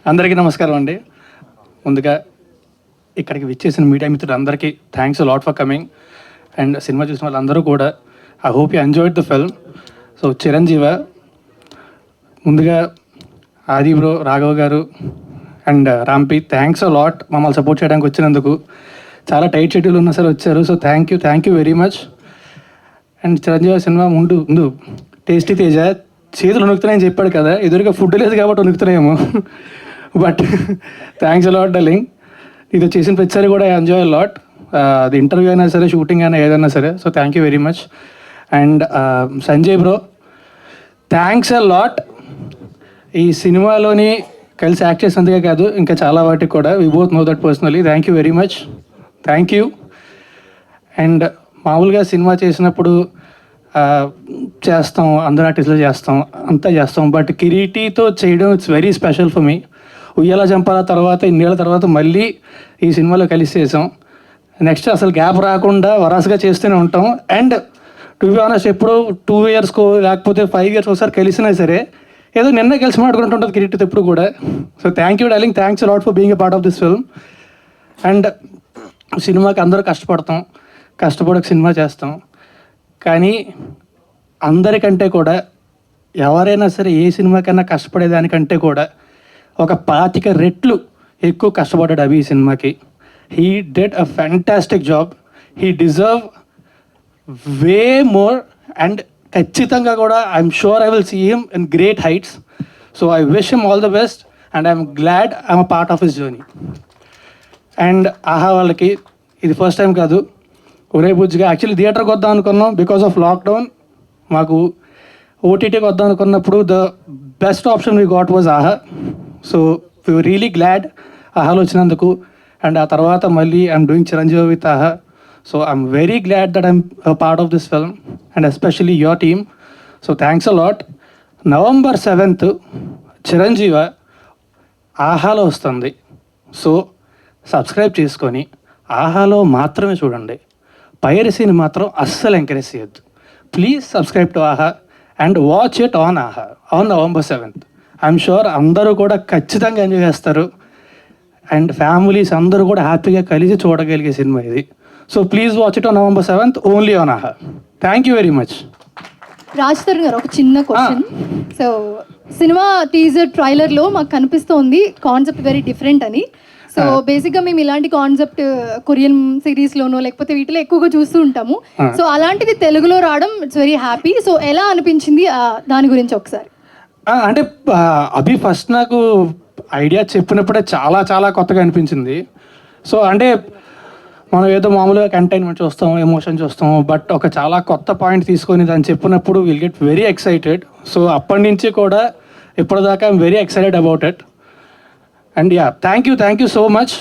అందరికీ నమస్కారం అండి. ముందుగా ఇక్కడికి విచ్చేసిన మీడియా మిత్రులందరికీ thanks lot for coming. And cinema చూసిన వాళ్ళందరూ కూడా I hope you enjoyed the film. So Chiranjeeva, ముందుగా Aadi bro, Raghava garu and Rampi, thanks lot మమ్మల్ని సపోర్ట్ చేయడానికి వచ్చినందుకు. చాలా టైట్ షెడ్యూల్ ఉన్నా సరే వచ్చారు. So thank you very much. And Chiranjeevi cinema ముందు టేస్టీ తేజ చేతులు వణుకుతున్నాయని చెప్పాడు కదా, ఎదురుగా ఫుడ్ లేదు కాబట్టి వణుకుతున్నాయేమో. But thanks lot darling. ఇది చేసిన ప్రతిసారి కూడా ఎంజాయ్ లాట్. అది ఇంటర్వ్యూ అయినా సరే, షూటింగ్ అయినా ఏదైనా సరే. So thank you very much. And Sanjay bro, thanks a lot. ఈ సినిమాలోని కలిసి యాక్ట్ చేసినందుకే కాదు, ఇంకా చాలా వాటికి కూడా we both know that personally. Thank you very much. Thank you. And మామూలుగా సినిమా చేసినప్పుడు చేస్తాం, అందరూ ఆర్టిస్టులు చేస్తాం, అంతా చేస్తాం. బట్ కిరీటితో చేయడం it's very special for me. ఉయ్యాల జంపాల తర్వాత, ఇన్నేళ్ళ తర్వాత మళ్ళీ ఈ సినిమాలో కలిసి చేసాం. నెక్స్ట్ అసలు గ్యాప్ రాకుండా వరాసగా చేస్తూనే ఉంటాం. అండ్ టు బి ఆనెస్ట్, ఎప్పుడో 2 ఇయర్స్కో లేకపోతే 5 ఇయర్స్ ఒకసారి కలిసినా సరే ఏదో నిన్న కలిసి మాట్లాడుకుంటుంటుంది కిరీటితో ఎప్పుడు కూడా. So thank you darling, thanks lot for being a part of this film. And సినిమాకి అందరూ కష్టపడతాం, కష్టపడక సినిమా చేస్తాం. కానీ అందరికంటే కూడా, ఎవరైనా సరే ఏ సినిమాకైనా కష్టపడేదానికంటే కూడా ఒక 25 రెట్లు ఎక్కువ కష్టపడ్డాడు అభి ఈ సినిమాకి. He did a fantastic job. He deserve way more. And ఖచ్చితంగా కూడా I'm sure I will see him in great heights. So I wish him all the best and I'm glad I'm a part of his journey. And Aha వాళ్ళకి ఇది first time కాదు, ఒరే బుజ్జిగా actually థియేటర్కి వద్దాం అనుకున్నాం. బికాస్ ఆఫ్ లాక్డౌన్ మాకు ఓటీటీకి వద్దాం అనుకున్నప్పుడు the best option we got was Aha. So we were really glad ఆహాలో వచ్చినందుకు. అండ్ ఆ తర్వాత మళ్ళీ I'm doing Chiranjeevi with Aha. So I'm very glad that I'm part of this film and especially your team. So thanks a lot. November 7th Chiranjeevi ఆహాలో వస్తుంది. So subscribe చేసుకొని ఆహాలో మాత్రమే చూడండి. పైరసీని మాత్రం అస్సలు ఎంకరేజ్ చేయొద్దు. ప్లీజ్ సబ్స్క్రైబ్ టు ఆహా అండ్ వాచ్ ఇట్ ఆన్ ఆహా on November 7th. I'm sure అందరూ కూడా ఖచ్చితంగా ఎంజాయ్ చేస్తారు. అండ్ ఫ్యామిలీస్ అందరూ కూడా హ్యాపీగా కలిసి చూడగలిగే సినిమా ఇది. So please watch it on November 7th only on Aha. Thank you very much. Raj Tarun garu, ఒక చిన్న క్వశ్చన్. సో సినిమా టీజర్ ట్రైలర్లో మాకు కనిపిస్తోంది కాన్సెప్ట్ వెరీ డిఫరెంట్ అని. సో బేసిక్గా మేము ఇలాంటి కాన్సెప్ట్ కొరియన్ సిరీస్లోనో లేకపోతే వీటిలో ఎక్కువగా చూస్తూ ఉంటాము. సో అలాంటిది తెలుగులో రావడం ఇట్స్ వెరీ హ్యాపీ. సో ఎలా అనిపించింది దాని గురించి ఒకసారి? అంటే అభి ఫస్ట్ నాకు ఐడియా చెప్పినప్పుడే చాలా చాలా కొత్తగా అనిపించింది. సో అంటే మనం ఏదో మామూలుగా కంటైన్మెంట్ చూస్తాం, ఎమోషన్ చూస్తాం, బట్ ఒక చాలా కొత్త పాయింట్ తీసుకొని దాన్ని చెప్పినప్పుడు will get very excited. So అప్పటి నుంచి కూడా ఇప్పటిదాకా I'm very excited about it. And yeah, thank you so much.